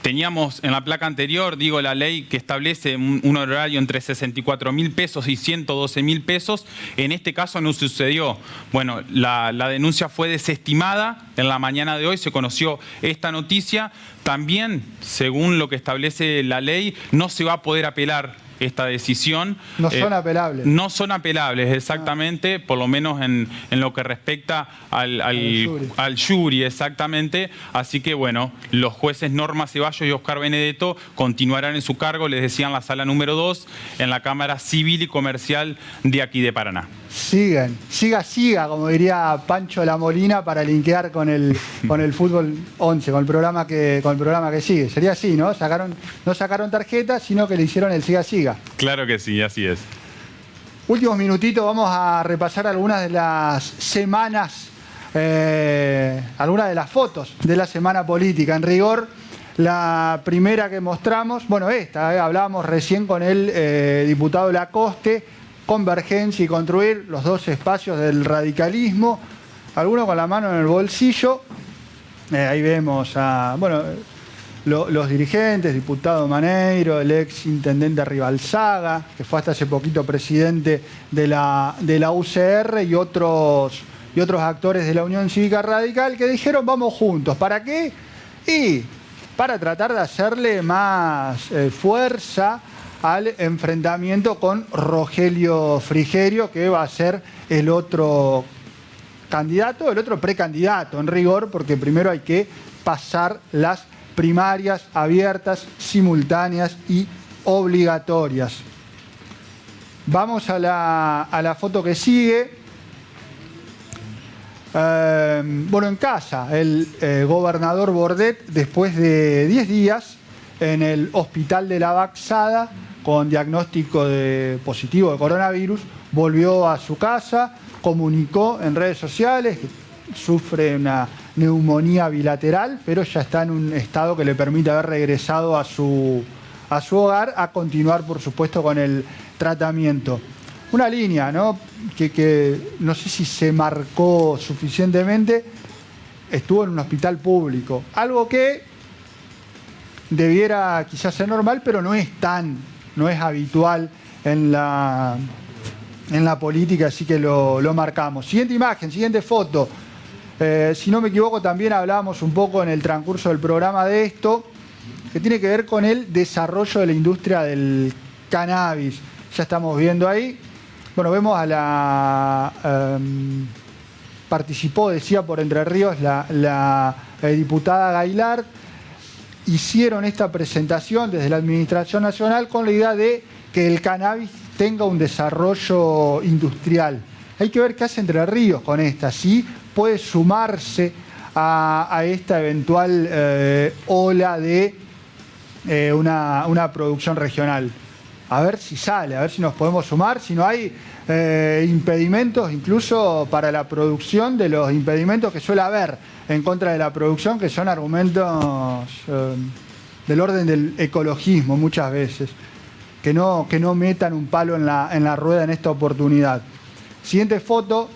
C: Teníamos en la placa anterior, digo, la ley que establece un honorario entre 64.000 pesos y 112.000 pesos. En este caso no sucedió. Bueno, la denuncia fue desestimada. En la mañana de hoy se conoció esta noticia. También, según lo que establece la ley, no se va a poder apelar esta decisión.
A: No son apelables.
C: No son apelables, exactamente, por lo menos en lo que respecta al jury, exactamente. Así que, bueno, los jueces Norma Ceballos y Oscar Benedetto continuarán en su cargo, les decía, en la sala número 2, en la Cámara Civil y Comercial de aquí de Paraná.
A: Siga, como diría Pancho La Molina, para linkear con el Fútbol 11, con el programa que sigue. Sería así, ¿no? No sacaron tarjeta, sino que le hicieron el siga.
C: Claro que sí, así es.
A: Últimos minutitos, vamos a repasar algunas de las semanas, algunas de las fotos de la semana política. En rigor, la primera que mostramos, hablábamos recién con el diputado Lacoste, Convergencia y Construir, los dos espacios del radicalismo, algunos con la mano en el bolsillo. Ahí vemos a los dirigentes, diputado Maneiro, el ex intendente Ribalzaga, que fue hasta hace poquito presidente de la UCR, y otros actores de la Unión Cívica Radical que dijeron vamos juntos. ¿Para qué? Y para tratar de hacerle más fuerza al enfrentamiento con Rogelio Frigerio, que va a ser el otro candidato, el otro precandidato en rigor, porque primero hay que pasar las primarias abiertas, simultáneas y obligatorias. Vamos a la foto que sigue. En casa, el gobernador Bordet, después de 10 días en el hospital de la Baxada, con diagnóstico positivo de coronavirus, volvió a su casa, comunicó en redes sociales que sufre una neumonía bilateral, pero ya está en un estado que le permite haber regresado a su hogar, a continuar, por supuesto, con el tratamiento. Una línea, ¿no? Que no sé si se marcó suficientemente, estuvo en un hospital público, algo que debiera quizás ser normal, pero no es habitual en la política, así que lo marcamos. Siguiente imagen, siguiente foto. Si no me equivoco, también hablábamos un poco en el transcurso del programa de esto, que tiene que ver con el desarrollo de la industria del cannabis. Ya estamos viendo ahí. Vemos participó, decía, por Entre Ríos la diputada Gailard. Hicieron esta presentación desde la Administración Nacional con la idea de que el cannabis tenga un desarrollo industrial. Hay que ver qué hace Entre Ríos con esta, si puede sumarse a esta eventual ola de una producción regional. A ver si sale, a ver si nos podemos sumar, si no hay impedimentos incluso para la producción, de los impedimentos que suele haber en contra de la producción, que son argumentos del orden del ecologismo muchas veces, que no metan un palo en la rueda en esta oportunidad. Siguiente foto,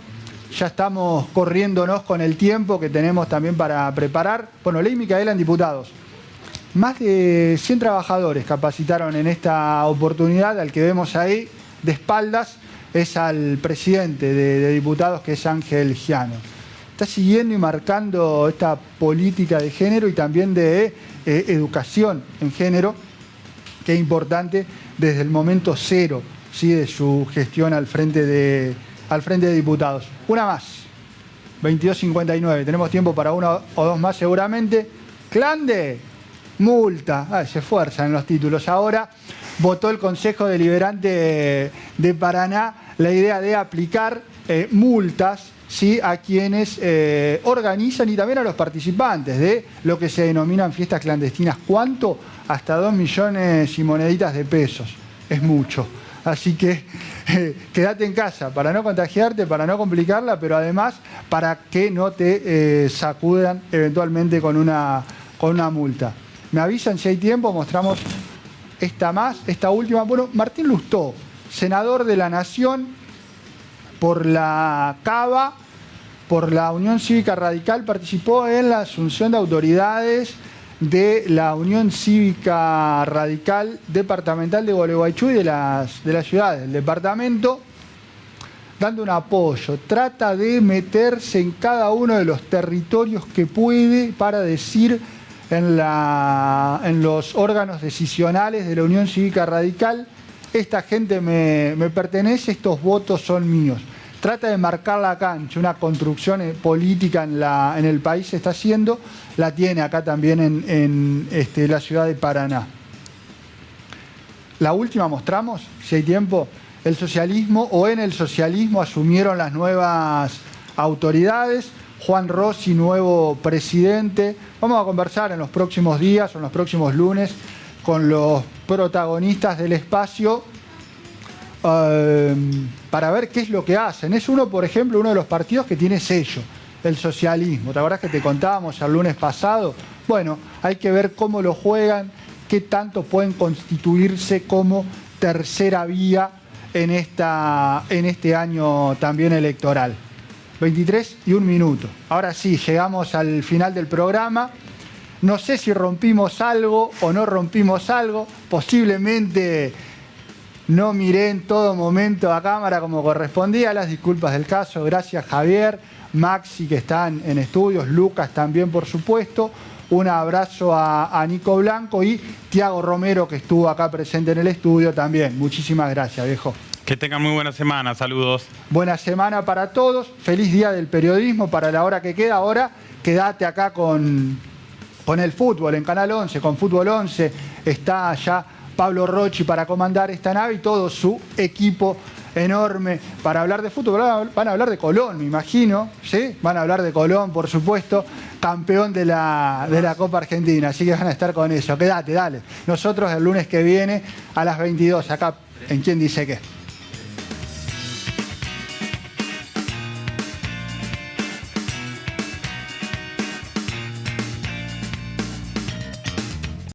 A: ya estamos corriéndonos con el tiempo que tenemos también para preparar. Ley Micaela en diputados. Más de 100 trabajadores capacitaron en esta oportunidad. Al que vemos ahí de espaldas es al presidente de diputados, que es Ángel Giano. Está siguiendo y marcando esta política de género y también de educación en género, que es importante desde el momento cero, ¿sí?, de su gestión al frente de diputados. Una más, 22:59. Tenemos tiempo para una o dos más seguramente. Clande. Multa, se esfuerzan en los títulos. Ahora votó el Consejo Deliberante de Paraná la idea de aplicar multas, ¿sí?, a quienes organizan y también a los participantes de lo que se denominan fiestas clandestinas. ¿Cuánto? Hasta 2 millones y moneditas de pesos. Es mucho. Así que quédate en casa para no contagiarte, para no complicarla, pero además para que no te sacudan eventualmente con una multa. Me avisan si hay tiempo, mostramos esta última. Martín Lustó, senador de la Nación por la CABA, por la Unión Cívica Radical, participó en la asunción de autoridades de la Unión Cívica Radical Departamental de Gualeguaychú y de las ciudades del departamento, dando un apoyo. Trata de meterse en cada uno de los territorios que puede para decir en los órganos decisionales de la Unión Cívica Radical esta gente me pertenece, estos votos son míos. Trata de marcar la cancha, una construcción política en el país se está haciendo, la tiene acá también en la ciudad de Paraná. La última mostramos, si hay tiempo, el socialismo o en el socialismo asumieron las nuevas autoridades, Juan Rossi, nuevo presidente. Vamos a conversar en los próximos días o en los próximos lunes con los protagonistas del espacio para ver qué es lo que hacen. Es por ejemplo, uno de los partidos que tiene sello, el socialismo. ¿Te acordás que te contábamos el lunes pasado? Bueno, hay que ver cómo lo juegan, qué tanto pueden constituirse como tercera vía en este año también electoral. 23 y 1 minuto. Ahora sí, llegamos al final del programa. No sé si rompimos algo o no rompimos algo. Posiblemente no miré en todo momento a cámara como correspondía. Las disculpas del caso. Gracias, Javier, Maxi, que están en estudios, Lucas también, por supuesto. Un abrazo a Nico Blanco y Tiago Romero, que estuvo acá presente en el estudio también. Muchísimas gracias, viejo.
C: Que tengan muy buena semana, saludos.
A: Buena semana para todos, feliz día del periodismo para la hora que queda. Ahora quédate acá con el fútbol, en Canal 11, con Fútbol 11. Está allá Pablo Rocchi para comandar esta nave y todo su equipo enorme para hablar de fútbol. Van a hablar de Colón, me imagino, ¿sí? Van a hablar de Colón, por supuesto, campeón de la Copa Argentina, así que van a estar con eso. Quédate, dale. Nosotros el lunes que viene a las 22, acá en ¿Quién dice qué?